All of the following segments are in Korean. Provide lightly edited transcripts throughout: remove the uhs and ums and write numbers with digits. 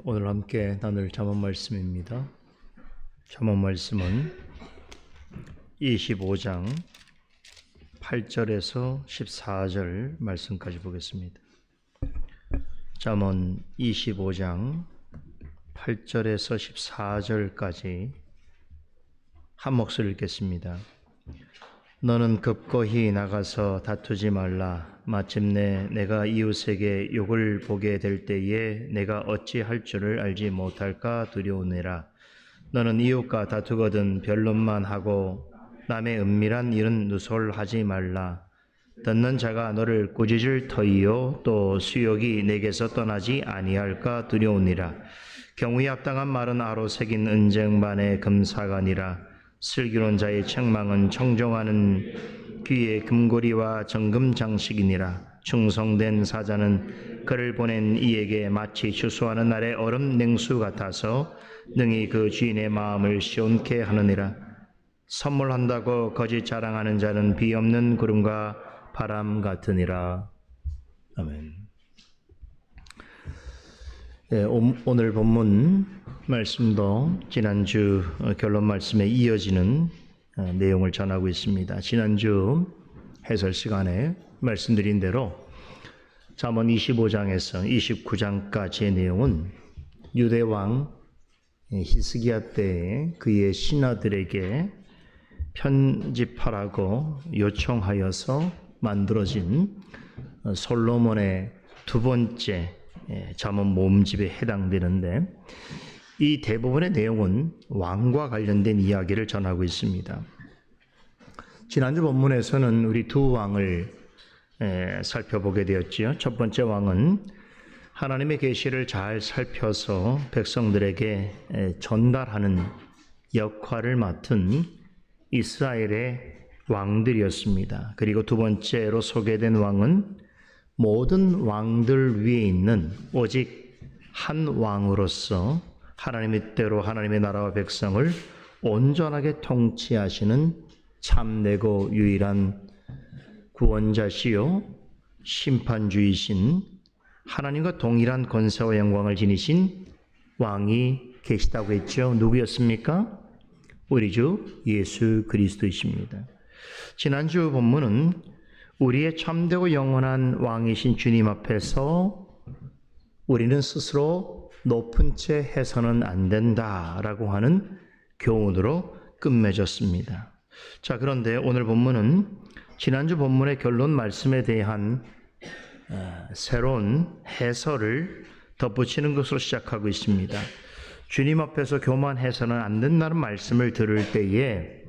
오늘 함께 나눌 잠언 말씀입니다. 잠언 말씀은 25장 8절에서 14절 말씀까지 보겠습니다. 잠언 25장 8절에서 14절까지 한 목소리 읽겠습니다. 너는 급거히 나가서 다투지 말라. 마침내 내가 이웃에게 욕을 보게 될 때에 내가 어찌할 줄을 알지 못할까 두려우니라. 너는 이웃과 다투거든 변론만 하고 남의 은밀한 일은 누설하지 말라. 듣는 자가 너를 꾸짖을 터이요 또 수욕이 내게서 떠나지 아니할까 두려우니라. 경우에 합당한 말은 아로 새긴 은쟁반의 금사가니라. 슬기로운 자의 책망은 청정하는 귀의 금고리와 정금 장식이니라. 충성된 사자는 그를 보낸 이에게 마치 추수하는 날의 얼음 냉수 같아서 능히 그 주인의 마음을 시원케 하느니라. 선물한다고 거짓 자랑하는 자는 비 없는 구름과 바람 같으니라. 아멘. 오늘 본문 말씀도 지난주 결론 말씀에 이어지는 내용을 전하고 있습니다. 지난주 해설 시간에 말씀드린 대로 잠언 25장에서 29장까지의 내용은 유대 왕 히스기야 때에 그의 신하들에게 편집하라고 요청하여서 만들어진 솔로몬의 두 번째 잠언 모음집에 해당되는데, 이 대부분의 내용은 왕과 관련된 이야기를 전하고 있습니다. 지난주 본문에서는 우리 두 왕을 살펴보게 되었지요. 첫 번째 왕은 하나님의 계시를 잘 살펴서 백성들에게 전달하는 역할을 맡은 이스라엘의 왕들이었습니다. 그리고 두 번째로 소개된 왕은 모든 왕들 위에 있는 오직 한 왕으로서 하나님의 뜻대로 하나님의 나라와 백성을 온전하게 통치하시는 참되고 유일한 구원자시요 심판주이신 하나님과 동일한 권세와 영광을 지니신 왕이 계시다고 했죠. 누구였습니까? 우리 주 예수 그리스도이십니다. 지난주 본문은 우리의 참되고 영원한 왕이신 주님 앞에서 우리는 스스로 높은 채 해서는 안 된다라고 하는 교훈으로 끝맺었습니다. 자, 그런데 오늘 본문은 지난주 본문의 결론 말씀에 대한 새로운 해설을 덧붙이는 것으로 시작하고 있습니다. 주님 앞에서 교만해서는 안 된다는 말씀을 들을 때에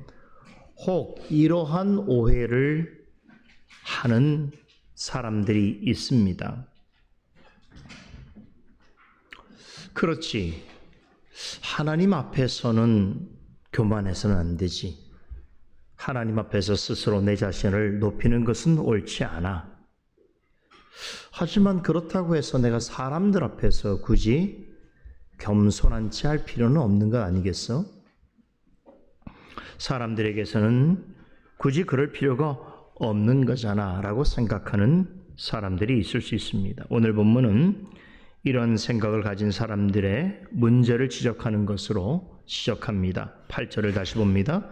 혹 이러한 오해를 하는 사람들이 있습니다. 그렇지, 하나님 앞에서는 교만해서는 안 되지. 하나님 앞에서 스스로 내 자신을 높이는 것은 옳지 않아. 하지만 그렇다고 해서 내가 사람들 앞에서 굳이 겸손한 채 할 필요는 없는 것 아니겠어? 사람들에게서는 굳이 그럴 필요가 없는 거잖아 라고 생각하는 사람들이 있을 수 있습니다. 오늘 본문은 이런 생각을 가진 사람들의 문제를 지적하는 것으로 시작합니다. 8절을 다시 봅니다.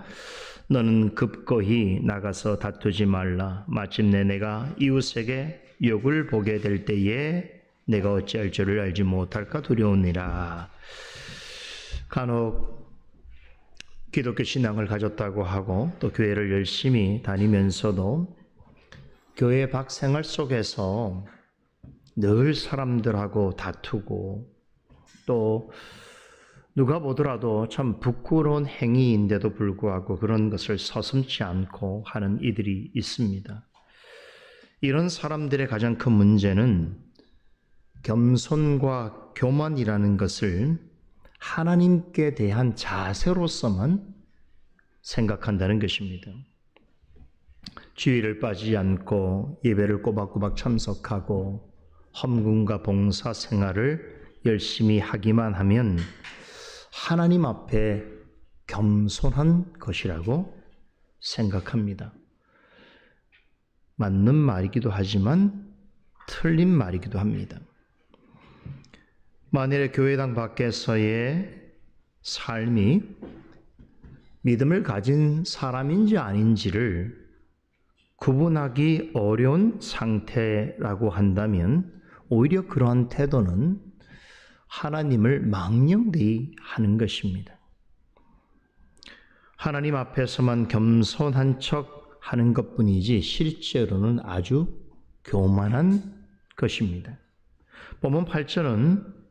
너는 급거히 나가서 다투지 말라. 마침내 내가 이웃에게 욕을 보게 될 때에 내가 어찌할 줄을 알지 못할까 두려우니라. 간혹 기독교 신앙을 가졌다고 하고 또 교회를 열심히 다니면서도 교회 밖 생활 속에서 늘 사람들하고 다투고 또 누가 보더라도 참 부끄러운 행위인데도 불구하고 그런 것을 서슴지 않고 하는 이들이 있습니다. 이런 사람들의 가장 큰 문제는 겸손과 교만이라는 것을 하나님께 대한 자세로서만 생각한다는 것입니다. 주의를 빠지지 않고 예배를 꼬박꼬박 참석하고 헌금과 봉사 생활을 열심히 하기만 하면 하나님 앞에 겸손한 것이라고 생각합니다. 맞는 말이기도 하지만 틀린 말이기도 합니다. 만일에 교회당 밖에서의 삶이 믿음을 가진 사람인지 아닌지를 구분하기 어려운 상태라고 한다면 오히려 그러한 태도는 하나님을 망령되이 하는 것입니다. 하나님 앞에서만 겸손한 척 하는 것뿐이지 실제로는 아주 교만한 것입니다. 본문 8절은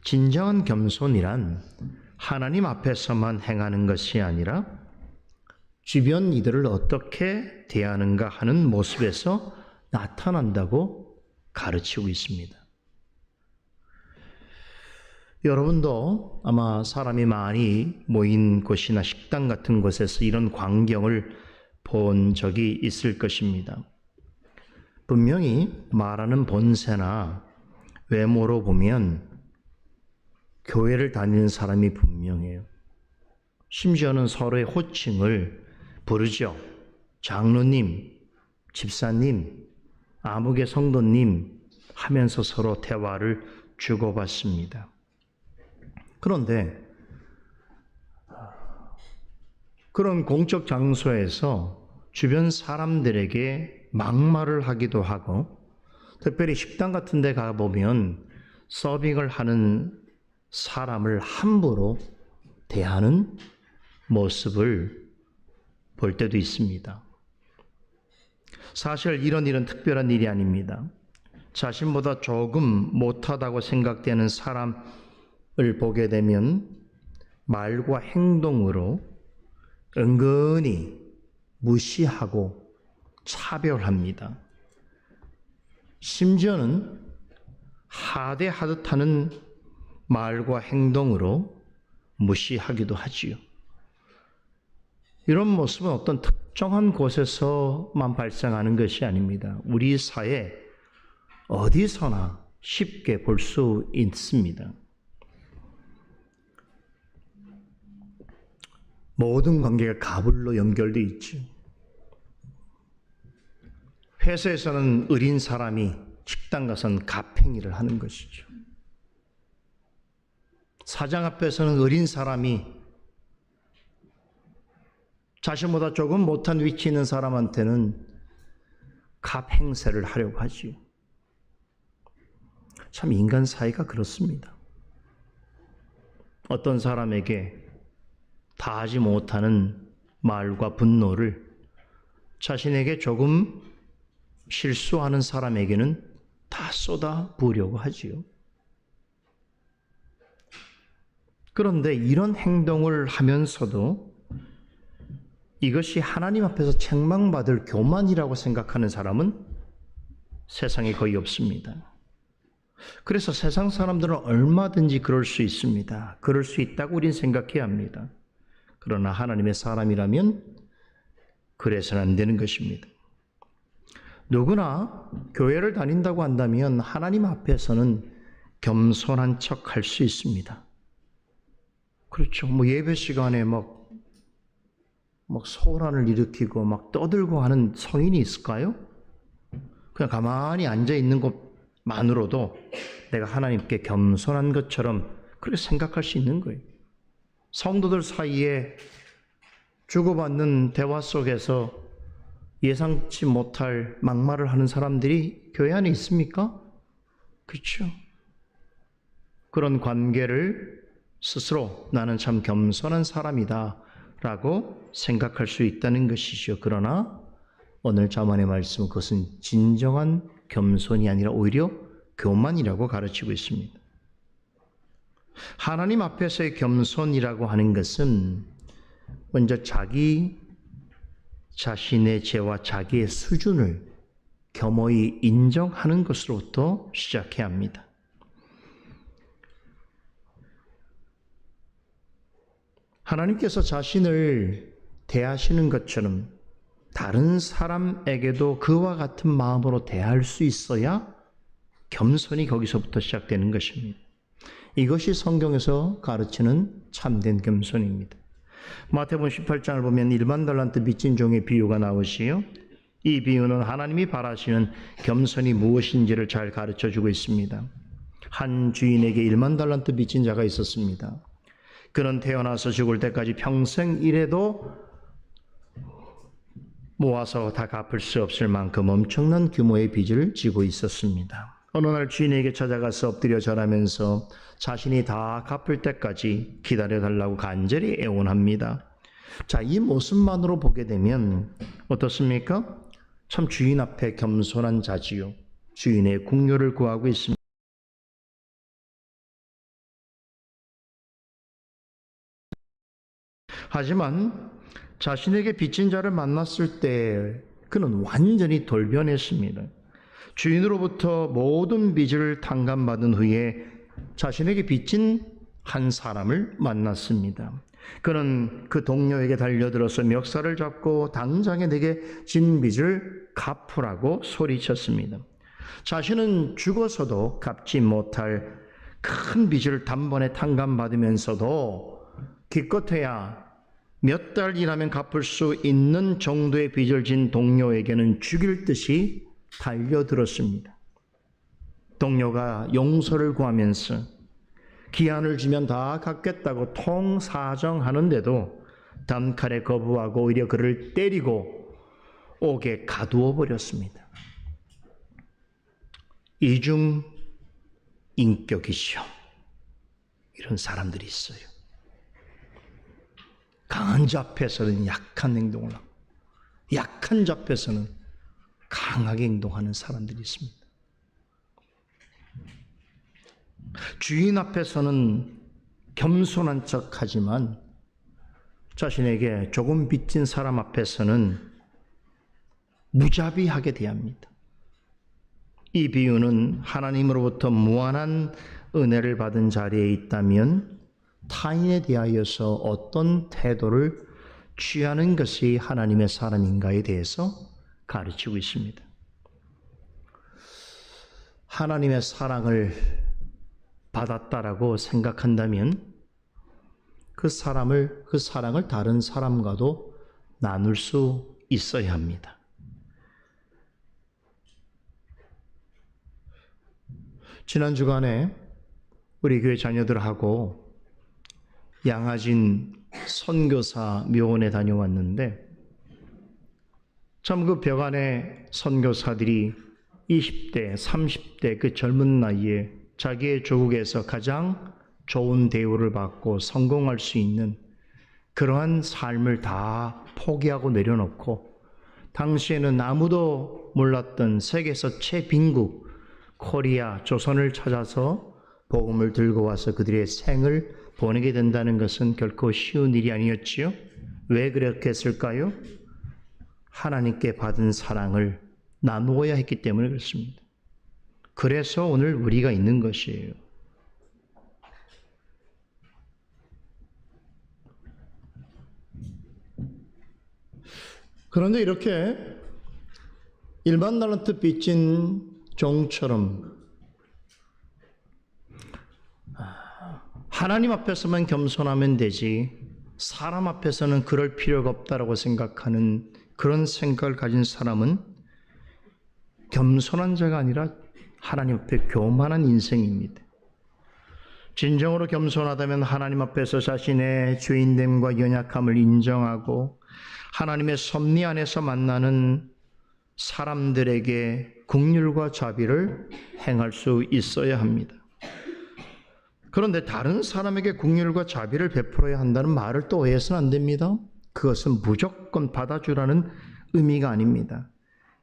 진정한 겸손이란 하나님 앞에서만 행하는 것이 아니라 주변 이들을 어떻게 대하는가 하는 모습에서 나타난다고 가르치고 있습니다. 여러분도 아마 사람이 많이 모인 곳이나 식당 같은 곳에서 이런 광경을 본 적이 있을 것입니다. 분명히 말하는 본새나 외모로 보면 교회를 다니는 사람이 분명해요. 심지어는 서로의 호칭을 부르죠. 장로님, 집사님, 아무개 성도님 하면서 서로 대화를 주고받습니다. 그런데 그런 공적 장소에서 주변 사람들에게 막말을 하기도 하고, 특별히 식당 같은 데 가보면 서빙을 하는 사람을 함부로 대하는 모습을 볼 때도 있습니다. 사실 이런 일은 특별한 일이 아닙니다. 자신보다 조금 못하다고 생각되는 사람을 보게 되면 말과 행동으로 은근히 무시하고 차별합니다. 심지어는 하대하듯 하는 말과 행동으로 무시하기도 하지요. 이런 모습은 어떤 특정한 곳에서만 발생하는 것이 아닙니다. 우리 사회 어디서나 쉽게 볼 수 있습니다. 모든 관계가 가불로 연결되어 있죠. 회사에서는 어린 사람이 식당 가서는 갑행위를 하는 것이죠. 사장 앞에서는 어린 사람이 자신보다 조금 못한 위치에 있는 사람한테는 갑행세를 하려고 하지요. 참 인간 사이가 그렇습니다. 어떤 사람에게 다 하지 못하는 말과 분노를 자신에게 조금 실수하는 사람에게는 다 쏟아 부으려고 하지요. 그런데 이런 행동을 하면서도 이것이 하나님 앞에서 책망받을 교만이라고 생각하는 사람은 세상에 거의 없습니다. 그래서 세상 사람들은 얼마든지 그럴 수 있습니다. 그럴 수 있다고 우리는 생각해야 합니다. 그러나 하나님의 사람이라면 그래서는 안 되는 것입니다. 누구나 교회를 다닌다고 한다면 하나님 앞에서는 겸손한 척 할 수 있습니다. 그렇죠. 예배 시간에 막 소란을 일으키고 막 떠들고 하는 성인이 있을까요? 그냥 가만히 앉아 있는 것만으로도 내가 하나님께 겸손한 것처럼 그렇게 생각할 수 있는 거예요. 성도들 사이에 주고받는 대화 속에서 예상치 못할 막말을 하는 사람들이 교회 안에 있습니까? 그렇죠. 그런 관계를 스스로 나는 참 겸손한 사람이다 라고 생각할 수 있다는 것이죠. 그러나 오늘 자만의 말씀은 그것은 진정한 겸손이 아니라 오히려 교만이라고 가르치고 있습니다. 하나님 앞에서의 겸손이라고 하는 것은 먼저 자기 자신의 죄와 자기의 수준을 겸허히 인정하는 것으로부터 시작해야 합니다. 하나님께서 자신을 대하시는 것처럼 다른 사람에게도 그와 같은 마음으로 대할 수 있어야 겸손이 거기서부터 시작되는 것입니다. 이것이 성경에서 가르치는 참된 겸손입니다. 마태복음 18장을 보면 1만 달란트 빚진 종의 비유가 나오시요. 이 비유는 하나님이 바라시는 겸손이 무엇인지를 잘 가르쳐주고 있습니다. 한 주인에게 1만 달란트 빚진 자가 있었습니다. 그는 태어나서 죽을 때까지 평생 일해도 모아서 다 갚을 수 없을 만큼 엄청난 규모의 빚을 지고 있었습니다. 어느 날 주인에게 찾아가서 엎드려 절하면서 자신이 다 갚을 때까지 기다려달라고 간절히 애원합니다. 자, 이 모습만으로 보게 되면 어떻습니까? 참 주인 앞에 겸손한 자지요. 주인의 궁유를 구하고 있습니다. 하지만 자신에게 빚진 자를 만났을 때 그는 완전히 돌변했습니다. 주인으로부터 모든 빚을 탕감받은 후에 자신에게 빚진 한 사람을 만났습니다. 그는 그 동료에게 달려들어서 멱살을 잡고 당장에 내게 진 빚을 갚으라고 소리쳤습니다. 자신은 죽어서도 갚지 못할 큰 빚을 단번에 탕감받으면서도 기껏해야 몇 달 일하면 갚을 수 있는 정도의 빚을 진 동료에게는 죽일 듯이 달려들었습니다. 동료가 용서를 구하면서 기한을 주면 다 갚겠다고 통사정하는데도 단칼에 거부하고 오히려 그를 때리고 옥에 가두어 버렸습니다. 이중 인격이시오. 이런 사람들이 있어요. 강한 자 앞에서는 약한 행동을 하고 약한 자 앞에서는 강하게 행동하는 사람들이 있습니다. 주인 앞에서는 겸손한 척하지만 자신에게 조금 빚진 사람 앞에서는 무자비하게 대합니다. 이 비유는 하나님으로부터 무한한 은혜를 받은 자리에 있다면 타인에 대하여서 어떤 태도를 취하는 것이 하나님의 사람인가에 대해서 가르치고 있습니다. 하나님의 사랑을 받았다라고 생각한다면 그 사랑을 다른 사람과도 나눌 수 있어야 합니다. 지난 주간에 우리 교회 자녀들하고 양화진 선교사 묘원에 다녀왔는데 참 그 벽안에 선교사들이 20대, 30대 그 젊은 나이에 자기의 조국에서 가장 좋은 대우를 받고 성공할 수 있는 그러한 삶을 다 포기하고 내려놓고 당시에는 아무도 몰랐던 세계에서 최빈국 코리아 조선을 찾아서 복음을 들고 와서 그들의 생을 보내게 된다는 것은 결코 쉬운 일이 아니었지요. 왜 그렇게 했을까요? 하나님께 받은 사랑을 나누어야 했기 때문에 그렇습니다. 그래서 오늘 우리가 있는 것이에요. 그런데 이렇게 1만 달란트 빚진 종처럼 하나님 앞에서만 겸손하면 되지 사람 앞에서는 그럴 필요가 없다라고 생각하는 그런 생각을 가진 사람은 겸손한 자가 아니라 하나님 앞에 교만한 인생입니다. 진정으로 겸손하다면 하나님 앞에서 자신의 죄인됨과 연약함을 인정하고 하나님의 섭리 안에서 만나는 사람들에게 긍휼과 자비를 행할 수 있어야 합니다. 그런데 다른 사람에게 긍휼과 자비를 베풀어야 한다는 말을 또 오해해서는 안 됩니다. 그것은 무조건 받아주라는 의미가 아닙니다.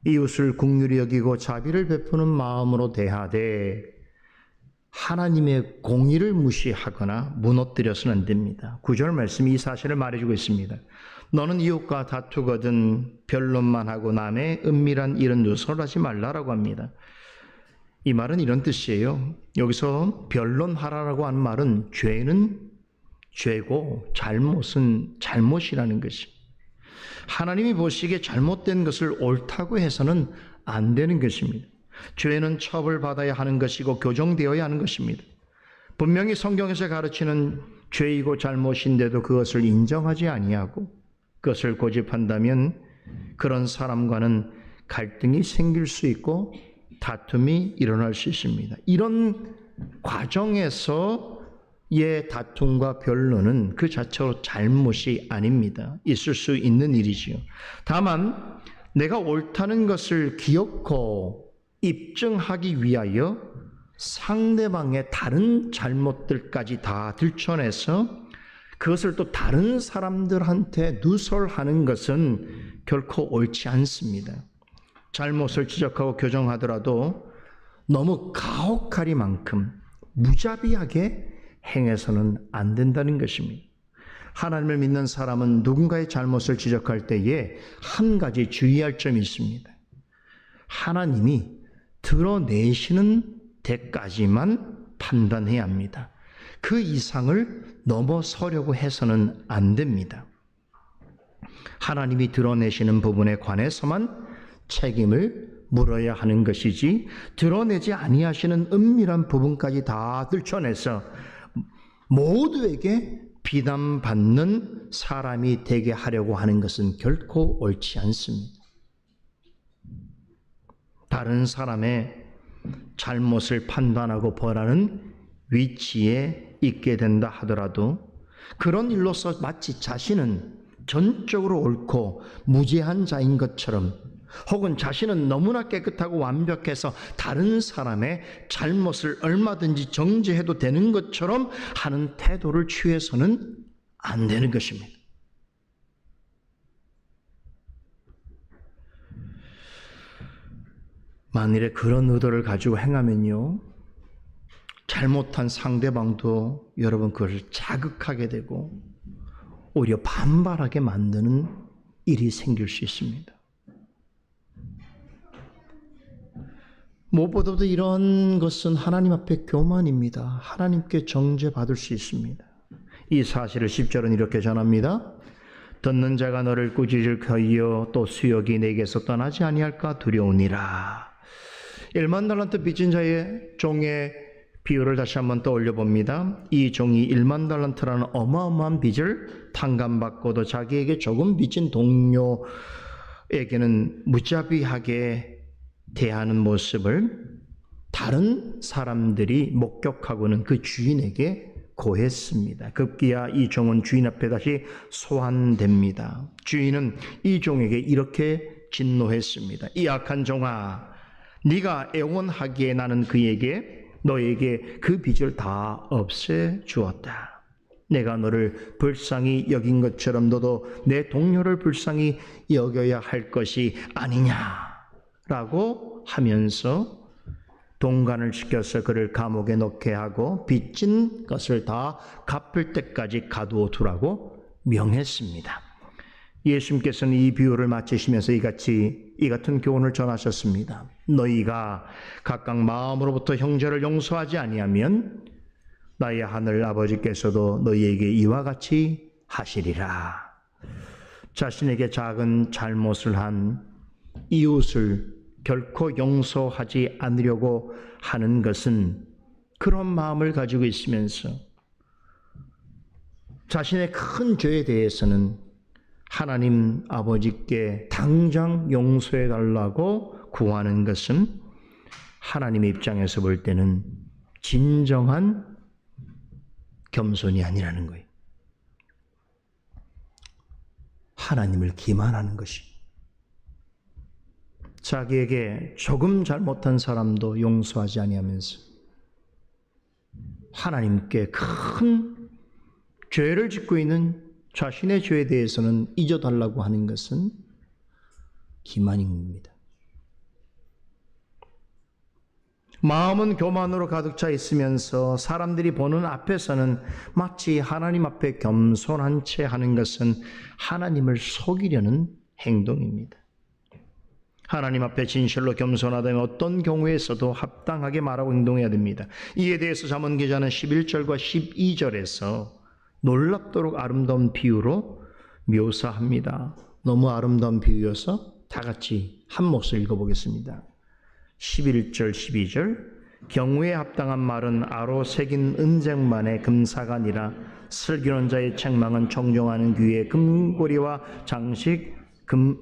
이웃을 긍휼히 여기고 자비를 베푸는 마음으로 대하되 하나님의 공의를 무시하거나 무너뜨려서는 안 됩니다. 9절 말씀이 이 사실을 말해주고 있습니다. 너는 이웃과 다투거든 변론만 하고 남의 은밀한 일은 누설하지 말라라고 합니다. 이 말은 이런 뜻이에요. 여기서 변론하라라고 하는 말은 죄는 죄고 잘못은 잘못이라는 것이. 하나님이 보시기에 잘못된 것을 옳다고 해서는 안 되는 것입니다. 죄는 처벌받아야 하는 것이고 교정되어야 하는 것입니다. 분명히 성경에서 가르치는 죄이고 잘못인데도 그것을 인정하지 아니하고 그것을 고집한다면 그런 사람과는 갈등이 생길 수 있고 다툼이 일어날 수 있습니다. 이런 과정에서의 다툼과 변론은 그 자체로 잘못이 아닙니다. 있을 수 있는 일이지요. 다만 내가 옳다는 것을 기억하고 입증하기 위하여 상대방의 다른 잘못들까지 다 들춰내서 그것을 또 다른 사람들한테 누설하는 것은 결코 옳지 않습니다. 잘못을 지적하고 교정하더라도 너무 가혹하리만큼 무자비하게 행해서는 안 된다는 것입니다. 하나님을 믿는 사람은 누군가의 잘못을 지적할 때에 한 가지 주의할 점이 있습니다. 하나님이 드러내시는 데까지만 판단해야 합니다. 그 이상을 넘어서려고 해서는 안 됩니다. 하나님이 드러내시는 부분에 관해서만 책임을 물어야 하는 것이지, 드러내지 아니하시는 은밀한 부분까지 다 들춰내서 모두에게 비난받는 사람이 되게 하려고 하는 것은 결코 옳지 않습니다. 다른 사람의 잘못을 판단하고 벌하는 위치에 있게 된다 하더라도 그런 일로서 마치 자신은 전적으로 옳고 무죄한 자인 것처럼, 혹은 자신은 너무나 깨끗하고 완벽해서 다른 사람의 잘못을 얼마든지 정죄해도 되는 것처럼 하는 태도를 취해서는 안 되는 것입니다. 만일에 그런 의도를 가지고 행하면요, 잘못한 상대방도 여러분 그것을 자극하게 되고 오히려 반발하게 만드는 일이 생길 수 있습니다. 무엇보다도 이런 것은 하나님 앞에 교만입니다. 하나님께 정죄받을 수 있습니다. 이 사실을 10절은 이렇게 전합니다. 듣는 자가 너를 꾸짖을거이요 또 수욕이 내게서 떠나지 아니할까 두려우니라. 1만 달란트 빚진 자의 종의 비유를 다시 한번 떠올려 봅니다. 이 종이 1만 달란트라는 어마어마한 빚을 탕감받고도 자기에게 조금 빚진 동료에게는 무자비하게 대하는 모습을 다른 사람들이 목격하고는 그 주인에게 고했습니다. 급기야 이 종은 주인 앞에 다시 소환됩니다. 주인은 이 종에게 이렇게 진노했습니다. 이 악한 종아, 네가 애원하기에 나는 너에게 그 빚을 다 없애 주었다. 내가 너를 불쌍히 여긴 것처럼 너도 내 동료를 불쌍히 여겨야 할 것이 아니냐 라고 하면서 동관을 시켜서 그를 감옥에 넣게 하고 빚진 것을 다 갚을 때까지 가두어 두라고 명했습니다. 예수님께서는 이 비유를 마치시면서 이 같은 교훈을 전하셨습니다. 너희가 각각 마음으로부터 형제를 용서하지 아니하면 나의 하늘 아버지께서도 너희에게 이와 같이 하시리라. 자신에게 작은 잘못을 한 이웃을 결코 용서하지 않으려고 하는 것은 그런 마음을 가지고 있으면서 자신의 큰 죄에 대해서는 하나님 아버지께 당장 용서해 달라고 구하는 것은 하나님의 입장에서 볼 때는 진정한 겸손이 아니라는 거예요. 하나님을 기만하는 것이. 자기에게 조금 잘못한 사람도 용서하지 아니하면서 하나님께 큰 죄를 짓고 있는 자신의 죄에 대해서는 잊어달라고 하는 것은 기만입니다. 마음은 교만으로 가득 차 있으면서 사람들이 보는 앞에서는 마치 하나님 앞에 겸손한 채 하는 것은 하나님을 속이려는 행동입니다. 하나님 앞에 진실로 겸손하다면 어떤 경우에서도 합당하게 말하고 행동해야 됩니다. 이에 대해서 잠언 기자는 11절과 12절에서 놀랍도록 아름다운 비유로 묘사합니다. 너무 아름다운 비유여서 다 같이 한 몫을 읽어보겠습니다. 11절 12절 경우에 합당한 말은 아로 새긴 은쟁반의 금사간이라 슬기로운 자의 책망은 정정하는 귀의 금고리와 장식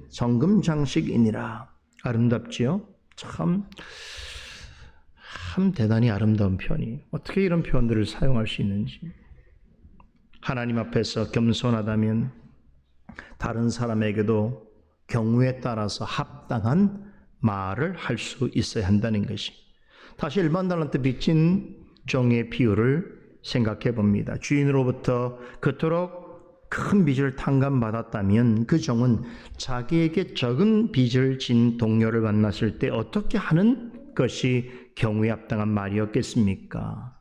정금 장식이니라. 아름답지요? 참 참 대단히 아름다운 표현이 어떻게 이런 표현들을 사용할 수 있는지. 하나님 앞에서 겸손하다면 다른 사람에게도 경우에 따라서 합당한 말을 할 수 있어야 한다는 것이. 다시 일반 달란트 빚진 종의 비유를 생각해 봅니다. 주인으로부터 그토록 큰 빚을 탕감받았다면 그 종은 자기에게 적은 빚을 진 동료를 만났을 때 어떻게 하는 것이 경우에 합당한 말이었겠습니까?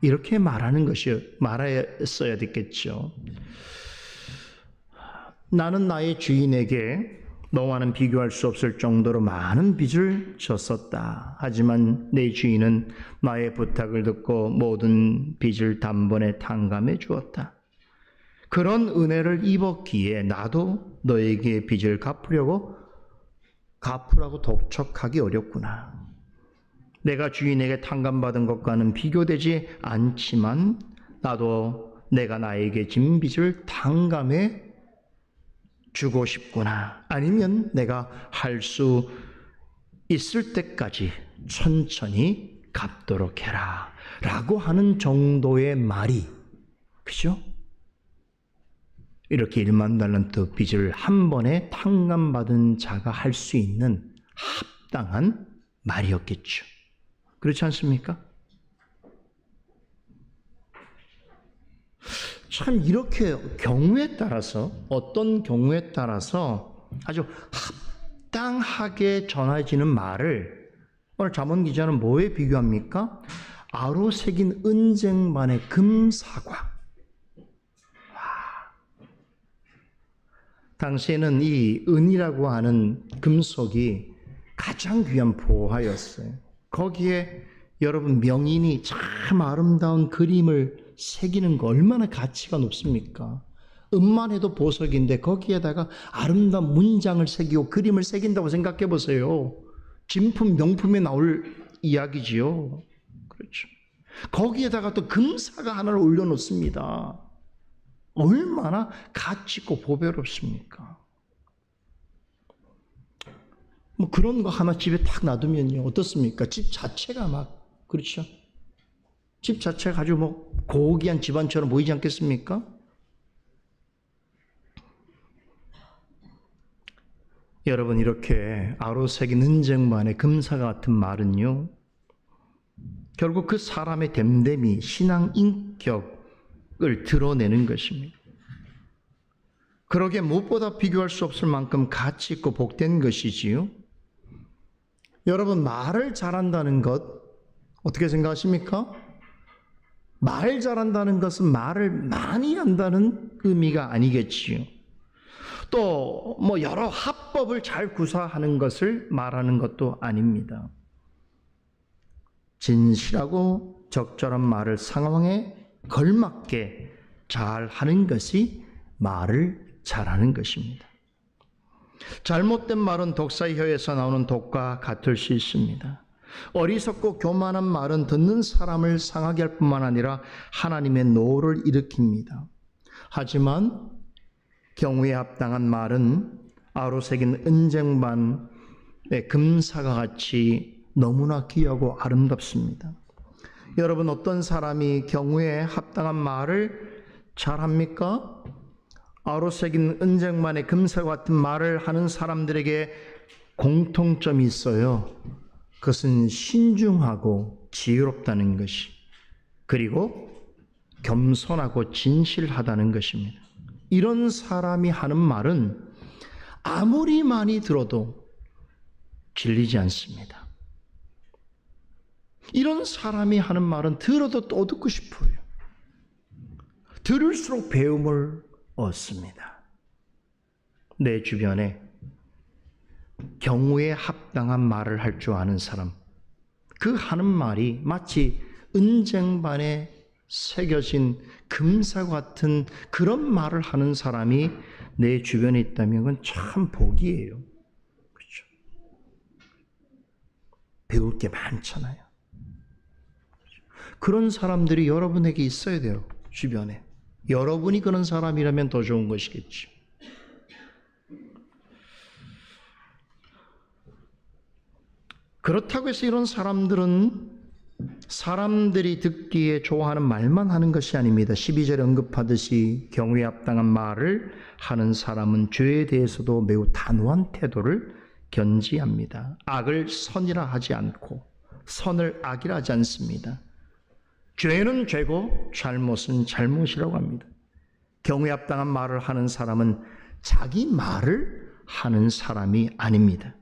이렇게 말했어야 됐겠죠. 나는 나의 주인에게 너와는 비교할 수 없을 정도로 많은 빚을 졌었다. 하지만 내 주인은 나의 부탁을 듣고 모든 빚을 단번에 탕감해 주었다. 그런 은혜를 입었기에 나도 너에게 빚을 갚으라고 독촉하기 어렵구나. 내가 주인에게 탕감받은 것과는 비교되지 않지만 나도 내가 나에게 진 빚을 탕감해 주고 싶구나. 아니면 내가 할 수 있을 때까지 천천히 갚도록 해라. 라고 하는 정도의 말이, 그죠? 이렇게 1만 달란트 빚을 한 번에 탕감받은 자가 할 수 있는 합당한 말이었겠죠. 그렇지 않습니까? 참 이렇게 경우에 따라서, 어떤 경우에 따라서 아주 합당하게 전해지는 말을 오늘 잠언 기자는 뭐에 비교합니까? 아로 새긴 은쟁반의 금사과. 당시에는 이 은이라고 하는 금속이 가장 귀한 보화였어요. 거기에 여러분 명인이 참 아름다운 그림을 새기는 거 얼마나 가치가 높습니까? 은만 해도 보석인데 거기에다가 아름다운 문장을 새기고 그림을 새긴다고 생각해 보세요. 진품 명품에 나올 이야기지요. 그렇죠. 거기에다가 또 금사가 하나를 올려놓습니다. 얼마나 가치 있고 보배롭습니까? 뭐 그런 거 하나 집에 딱 놔두면요 어떻습니까? 집 자체가 막, 그렇죠? 집 자체가 아주 뭐 고귀한 집안처럼 보이지 않겠습니까? 여러분, 이렇게 아로 새긴 은쟁반의 금사가 같은 말은요 결국 그 사람의 됨됨이, 신앙 인격을 드러내는 것입니다. 그러기에 무엇보다 비교할 수 없을 만큼 가치 있고 복된 것이지요. 여러분, 말을 잘한다는 것 어떻게 생각하십니까? 말 잘한다는 것은 말을 많이 한다는 의미가 아니겠지요. 또 뭐 여러 화법을 잘 구사하는 것을 말하는 것도 아닙니다. 진실하고 적절한 말을 상황에 걸맞게 잘 하는 것이 말을 잘하는 것입니다. 잘못된 말은 독사의 혀에서 나오는 독과 같을 수 있습니다. 어리석고 교만한 말은 듣는 사람을 상하게 할 뿐만 아니라 하나님의 노를 일으킵니다. 하지만 경우에 합당한 말은 아로 새긴 은쟁반의 금사가 같이 너무나 귀하고 아름답습니다. 여러분, 어떤 사람이 경우에 합당한 말을 잘합니까? 아로 새긴 은쟁반의 금사 같은 말을 하는 사람들에게 공통점이 있어요. 그것은 신중하고 지혜롭다는 것이, 그리고 겸손하고 진실하다는 것입니다. 이런 사람이 하는 말은 아무리 많이 들어도 질리지 않습니다. 이런 사람이 하는 말은 들어도 또 듣고 싶어요. 들을수록 배움을 얻습니다. 내 주변에 경우에 합당한 말을 할 줄 아는 사람, 그 하는 말이 마치 은쟁반에 새겨진 금사 같은 그런 말을 하는 사람이 내 주변에 있다면 그건 참 복이에요. 그렇죠? 배울 게 많잖아요. 그런 사람들이 여러분에게 있어야 돼요. 주변에. 여러분이 그런 사람이라면 더 좋은 것이겠죠. 그렇다고 해서 이런 사람들은 사람들이 듣기에 좋아하는 말만 하는 것이 아닙니다. 12절에 언급하듯이 경외에 합당한 말을 하는 사람은 죄에 대해서도 매우 단호한 태도를 견지합니다. 악을 선이라 하지 않고 선을 악이라 하지 않습니다. 죄는 죄고 잘못은 잘못이라고 합니다. 경외에 합당한 말을 하는 사람은 자기 말을 하는 사람이 아닙니다.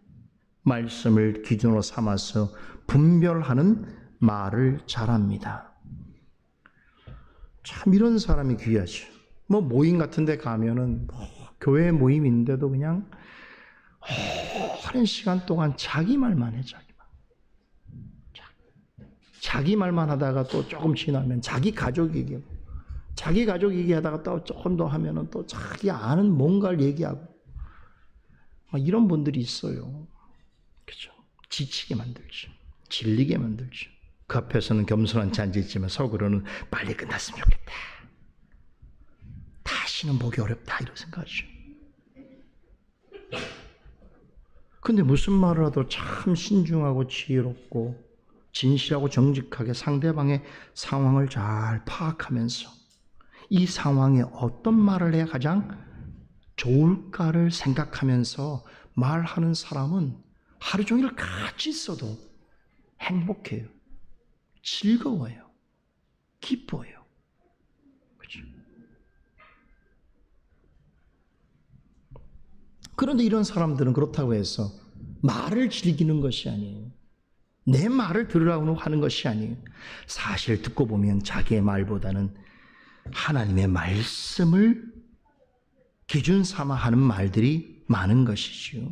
말씀을 기준으로 삼아서 분별하는 말을 잘합니다. 참 이런 사람이 귀하죠. 모임 같은 데 가면은 교회 모임인데도 그냥 오랜 시간 동안 자기 말만 해. 자기 말만 하다가 또 조금 지나면 자기 가족 얘기하고, 자기 가족 얘기하다가 또 조금 더 하면은 또 자기 아는 뭔가를 얘기하고, 이런 분들이 있어요. 그렇죠? 지치게 만들죠. 질리게 만들죠. 그 앞에서는 겸손한 잔짓지만 속으로는 빨리 끝났으면 좋겠다. 다시는 보기 어렵다 이런 생각하죠. 근데 무슨 말을 하도 참 신중하고 지혜롭고 진실하고 정직하게 상대방의 상황을 잘 파악하면서 이 상황에 어떤 말을 해야 가장 좋을까를 생각하면서 말하는 사람은 하루 종일 같이 있어도 행복해요. 즐거워요. 기뻐요. 그렇죠? 그런데 이런 사람들은 그렇다고 해서 말을 즐기는 것이 아니에요. 내 말을 들으라고 하는 것이 아니에요. 사실 듣고 보면 자기의 말보다는 하나님의 말씀을 기준 삼아 하는 말들이 많은 것이지요.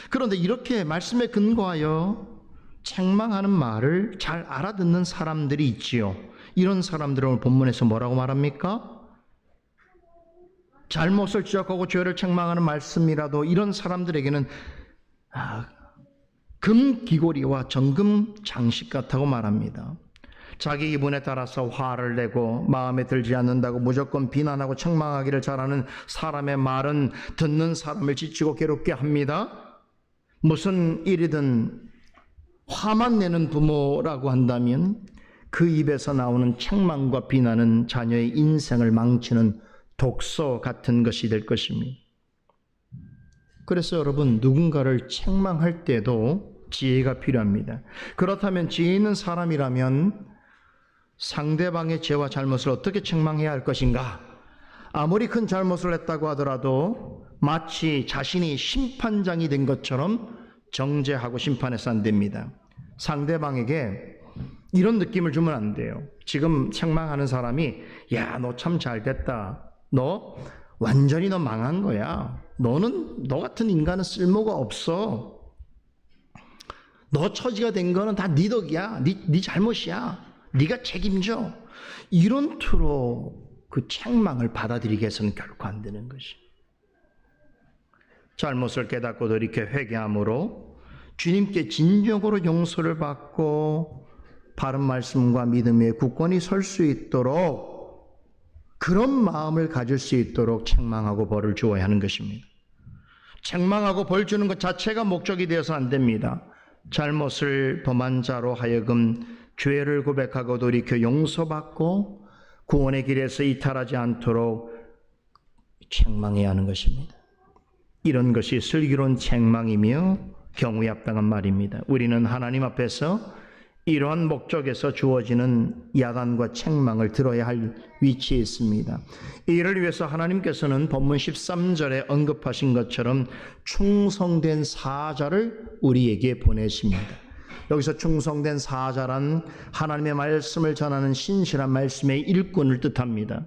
그런데 이렇게 말씀에 근거하여 책망하는 말을 잘 알아듣는 사람들이 있지요. 이런 사람들은 오늘 본문에서 뭐라고 말합니까? 잘못을 지적하고 죄를 책망하는 말씀이라도 이런 사람들에게는 금귀고리와 정금 장식 같다고 말합니다. 자기 기분에 따라서 화를 내고 마음에 들지 않는다고 무조건 비난하고 책망하기를 잘하는 사람의 말은 듣는 사람을 지치고 괴롭게 합니다. 무슨 일이든 화만 내는 부모라고 한다면 그 입에서 나오는 책망과 비난은 자녀의 인생을 망치는 독소 같은 것이 될 것입니다. 그래서 여러분, 누군가를 책망할 때도 지혜가 필요합니다. 그렇다면 지혜 있는 사람이라면 상대방의 죄와 잘못을 어떻게 책망해야 할 것인가? 아무리 큰 잘못을 했다고 하더라도 마치 자신이 심판장이 된 것처럼 정죄하고 심판해서 안 됩니다. 상대방에게 이런 느낌을 주면 안 돼요. 지금 책망하는 사람이 야, 너 참 잘됐다. 너 완전히 너 망한 거야. 너 같은 인간은 쓸모가 없어. 너 처지가 된 거는 다 네 덕이야. 네 잘못이야. 네가 책임져. 이런 투로 그 책망을 받아들이게 해서는 결코 안 되는 것이. 잘못을 깨닫고 돌이켜 회개함으로 주님께 진정으로 용서를 받고 바른 말씀과 믿음에 굳건히 설 수 있도록, 그런 마음을 가질 수 있도록 책망하고 벌을 주어야 하는 것입니다. 책망하고 벌 주는 것 자체가 목적이 되어서 안 됩니다. 잘못을 범한 자로 하여금 죄를 고백하고 돌이켜 용서받고 구원의 길에서 이탈하지 않도록 책망해야 하는 것입니다. 이런 것이 슬기로운 책망이며 경우에 합당한 말입니다. 우리는 하나님 앞에서 이러한 목적에서 주어지는 야단과 책망을 들어야 할 위치에 있습니다. 이를 위해서 하나님께서는 본문 13절에 언급하신 것처럼 충성된 사자를 우리에게 보내십니다. 여기서 충성된 사자란 하나님의 말씀을 전하는 신실한 말씀의 일꾼을 뜻합니다.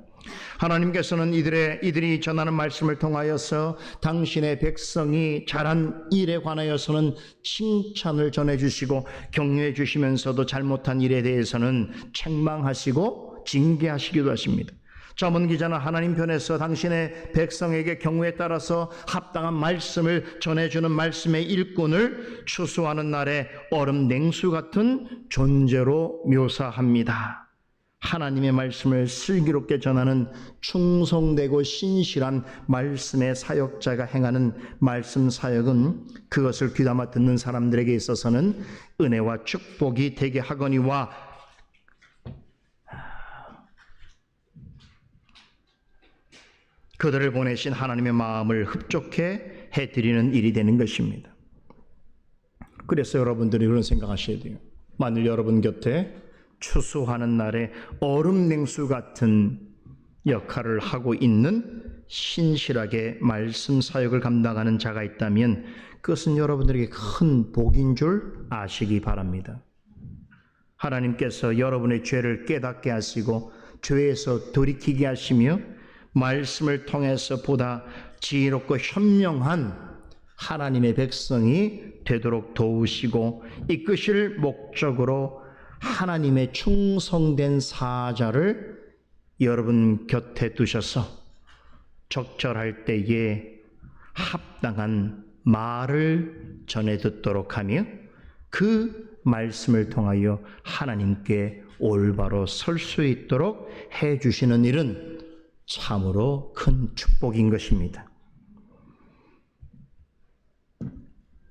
하나님께서는 이들이 전하는 말씀을 통하여서 당신의 백성이 잘한 일에 관하여서는 칭찬을 전해주시고 격려해 주시면서도 잘못한 일에 대해서는 책망하시고 징계하시기도 하십니다. 잠언 기자는 하나님 편에서 당신의 백성에게 경우에 따라서 합당한 말씀을 전해주는 말씀의 일꾼을 추수하는 날에 얼음 냉수 같은 존재로 묘사합니다. 하나님의 말씀을 슬기롭게 전하는 충성되고 신실한 말씀의 사역자가 행하는 말씀 사역은 그것을 귀담아 듣는 사람들에게 있어서는 은혜와 축복이 되게 하거니와 그들을 보내신 하나님의 마음을 흡족해 해드리는 일이 되는 것입니다. 그래서 여러분들이 그런 생각하셔야 돼요. 만일 여러분 곁에 추수하는 날에 얼음 냉수 같은 역할을 하고 있는 신실하게 말씀 사역을 감당하는 자가 있다면 그것은 여러분들에게 큰 복인 줄 아시기 바랍니다. 하나님께서 여러분의 죄를 깨닫게 하시고 죄에서 돌이키게 하시며 말씀을 통해서 보다 지혜롭고 현명한 하나님의 백성이 되도록 도우시고 이끄실 목적으로 하나님의 충성된 사자를 여러분 곁에 두셔서 적절할 때에 합당한 말을 전해 듣도록 하며 그 말씀을 통하여 하나님께 올바로 설 수 있도록 해 주시는 일은 참으로 큰 축복인 것입니다.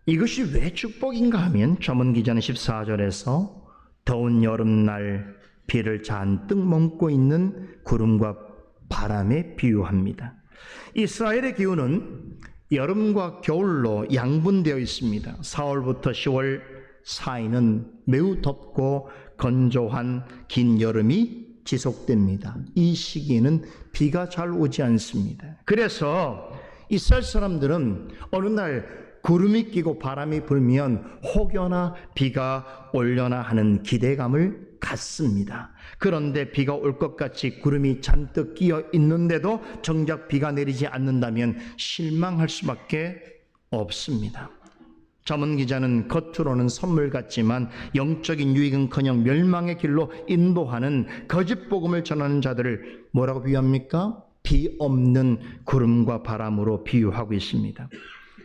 이것이 왜 축복인가 하면 전문 기자는 14절에서 더운 여름날 비를 잔뜩 머금고 있는 구름과 바람에 비유합니다. 이스라엘의 기후는 여름과 겨울로 양분되어 있습니다. 4월부터 10월 사이는 매우 덥고 건조한 긴 여름이 지속됩니다. 이 시기에는 비가 잘 오지 않습니다. 그래서 이스라엘 사람들은 어느 날 구름이 끼고 바람이 불면 혹여나 비가 올려나 하는 기대감을 갖습니다. 그런데 비가 올 것 같이 구름이 잔뜩 끼어 있는데도 정작 비가 내리지 않는다면 실망할 수밖에 없습니다. 전문 기자는 겉으로는 선물 같지만 영적인 유익은커녕 멸망의 길로 인도하는 거짓 복음을 전하는 자들을 뭐라고 비유합니까? 비 없는 구름과 바람으로 비유하고 있습니다.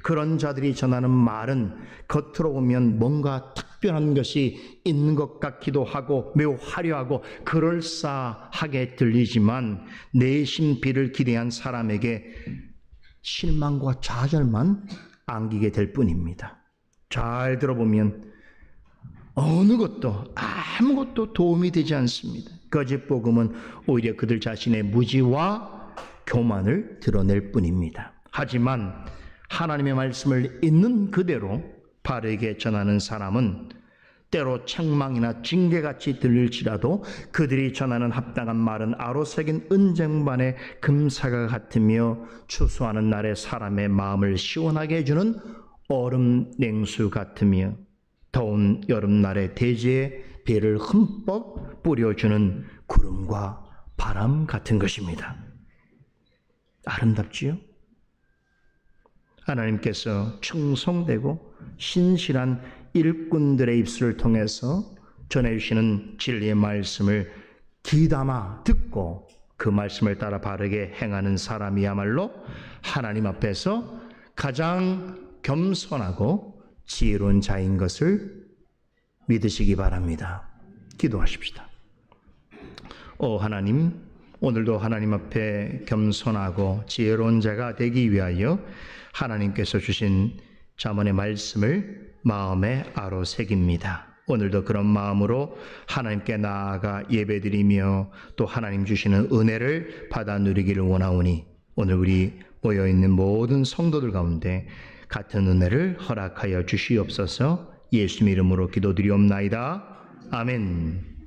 그런 자들이 전하는 말은 겉으로 보면 뭔가 특별한 것이 있는 것 같기도 하고 매우 화려하고 그럴싸하게 들리지만 내심 비를 기대한 사람에게 실망과 좌절만 안기게 될 뿐입니다. 잘 들어보면 어느 것도 아무것도 도움이 되지 않습니다. 거짓 복음은 오히려 그들 자신의 무지와 교만을 드러낼 뿐입니다. 하지만 하나님의 말씀을 있는 그대로 바르게 전하는 사람은 때로 책망이나 징계같이 들릴지라도 그들이 전하는 합당한 말은 아로 새긴 은쟁반의 금사가 같으며 추수하는 날에 사람의 마음을 시원하게 해주는 얼음 냉수 같으며 더운 여름날에 대지에 비를 흠뻑 뿌려주는 구름과 바람 같은 것입니다. 아름답지요? 하나님께서 충성되고 신실한 일꾼들의 입술을 통해서 전해주시는 진리의 말씀을 귀담아 듣고 그 말씀을 따라 바르게 행하는 사람이야말로 하나님 앞에서 가장 겸손하고 지혜로운 자인 것을 믿으시기 바랍니다. 기도하십시다. 하나님, 오늘도 하나님 앞에 겸손하고 지혜로운 자가 되기 위하여 하나님께서 주신 잠언의 말씀을 마음에 아로새깁니다. 오늘도 그런 마음으로 하나님께 나아가 예배드리며 또 하나님 주시는 은혜를 받아 누리기를 원하오니 오늘 우리 모여있는 모든 성도들 가운데 같은 은혜를 허락하여 주시옵소서. 예수님 이름으로 기도드리옵나이다. 아멘.